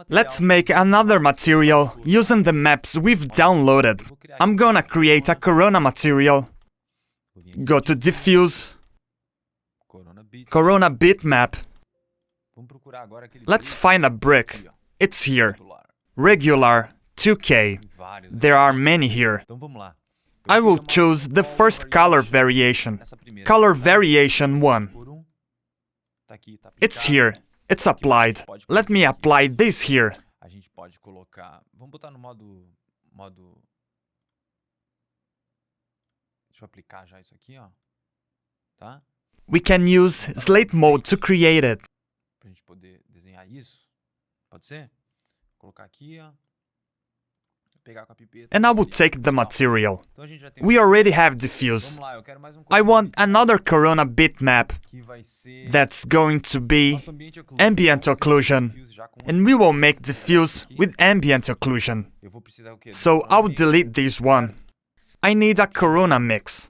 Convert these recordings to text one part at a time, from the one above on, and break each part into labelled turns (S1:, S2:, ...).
S1: Let's make another material using the maps we've downloaded. I'm gonna create a Corona material. Go to Diffuse, Corona bitmap. Let's find a brick. It's here. Regular 2K. There are many here. I will choose the first color variation. Color variation 1. It's here. It's applied. Let me apply this here. We can use slate mode to create it. And I will take the material. We already have diffuse. I want another Corona bitmap that's going to be ambient occlusion. And we will make diffuse with ambient occlusion. So I'll delete this one. I need a Corona mix.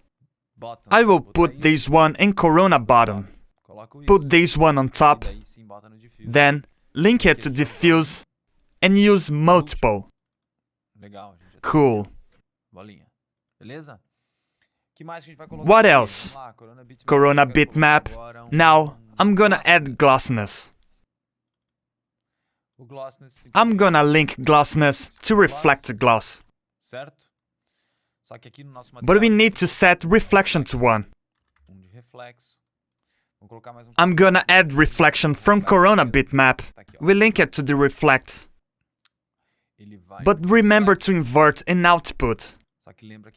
S1: I will put this one in Corona bottom. Put this one on top. Then link it to diffuse and use multiple. Cool. What else? Corona bitmap. Now, I'm gonna add glossiness. I'm gonna link glossiness to reflect gloss. But we need to set reflection to 1. I'm gonna add reflection from Corona bitmap. We link it to the reflect. But remember to invert in output.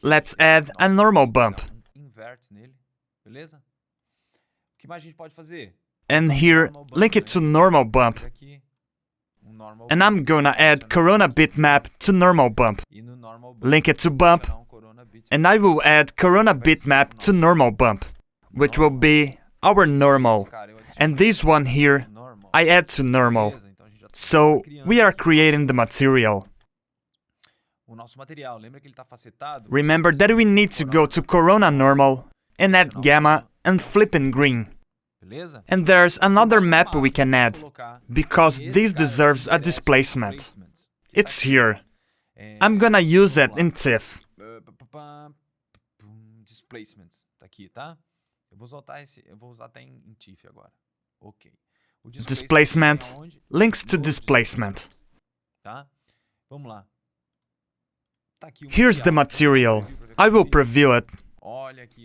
S1: Let's add a normal bump. And here, link it to normal bump. And I'm gonna add Corona bitmap to normal bump. Link it to bump. And I will add Corona bitmap to normal bump, which will be our normal. And this one here, I add to normal. So, we are creating the material. Remember that we need to go to Corona normal and add gamma and flip in green. And there's another map we can add, because this deserves a displacement. It's here. I'm gonna use it in TIFF. Displacement links to displacement. Here's the material. I will preview it.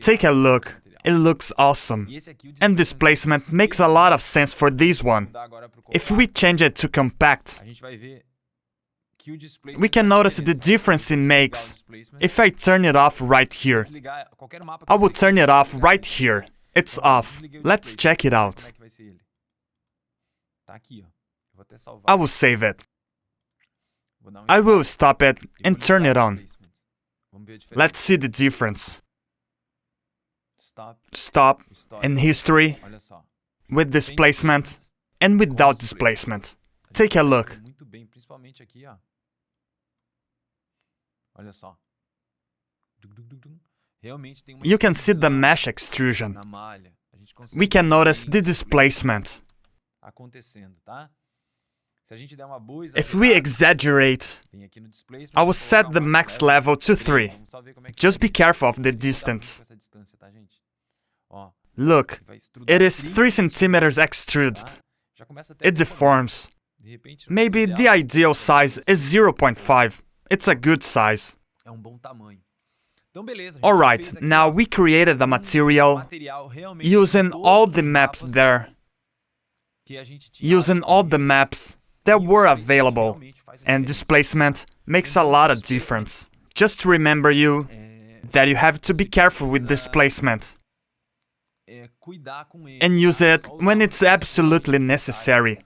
S1: Take a look. It looks awesome. And displacement makes a lot of sense for this one. If we change it to compact, we can notice the difference it makes. If I turn it off right here, I will turn it off right here. It's off. Let's check it out. I will save it. I will stop it and turn it on. Let's see the difference. Stop and history with displacement and without displacement. Take a look. You can see the mesh extrusion. We can notice the displacement. If we exaggerate, I will set the max level to 3. Just be careful of the distance. Look, it is 3 centimeters extruded. It deforms. Maybe the ideal size is 0.5. It's a good size. Alright, now we created the material using all the maps there. Using all the maps that were available. And displacement makes a lot of difference. Just remember that you have to be careful with displacement. And use it when it's absolutely necessary.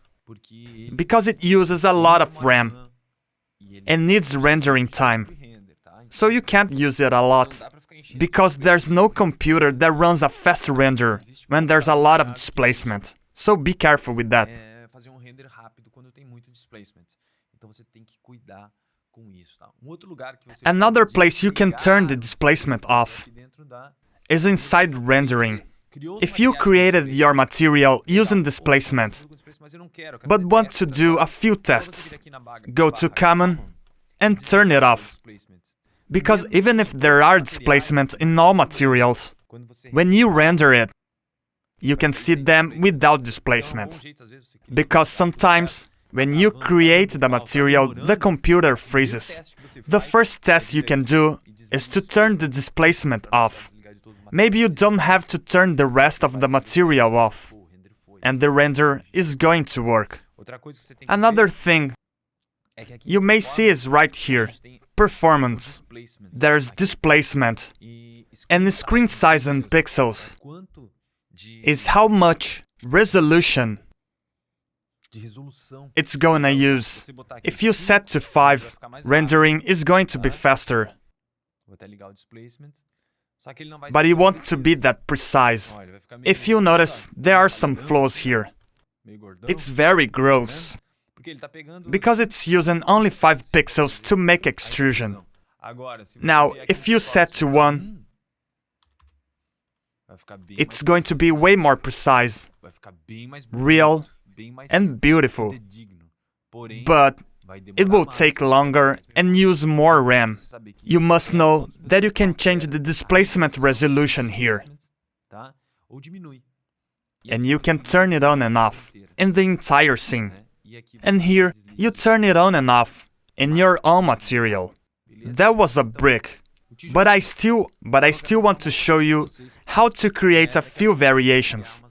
S1: Because it uses a lot of RAM. And needs rendering time. So you can't use it a lot. Because there's no computer that runs a fast render when there's a lot of displacement. So be careful with that. Another place you can turn the displacement off is inside rendering. If you created your material using displacement, but want to do a few tests, go to Common and turn it off. Because even if there are displacements in all materials, when you render it, you can see them without displacement. Because sometimes, when you create the material, the computer freezes. The first test you can do is to turn the displacement off. Maybe you don't have to turn the rest of the material off, and the render is going to work. Another thing you may see is right here, performance. There's displacement, and screen size in pixels is how much resolution it's gonna use. If you set to 5, rendering is going to be faster. But it won't to be that precise. If you notice, there are some flaws here. It's very gross, because it's using only 5 pixels to make extrusion. Now, if you set to 1, it's going to be way more precise, real, and beautiful. But it will take longer and use more RAM. You must know that you can change the displacement resolution here. And you can turn it on and off in the entire scene. And here, you turn it on and off in your own material. That was a brick. But I still want to show you how to create a few variations.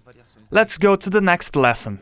S1: Let's go to the next lesson.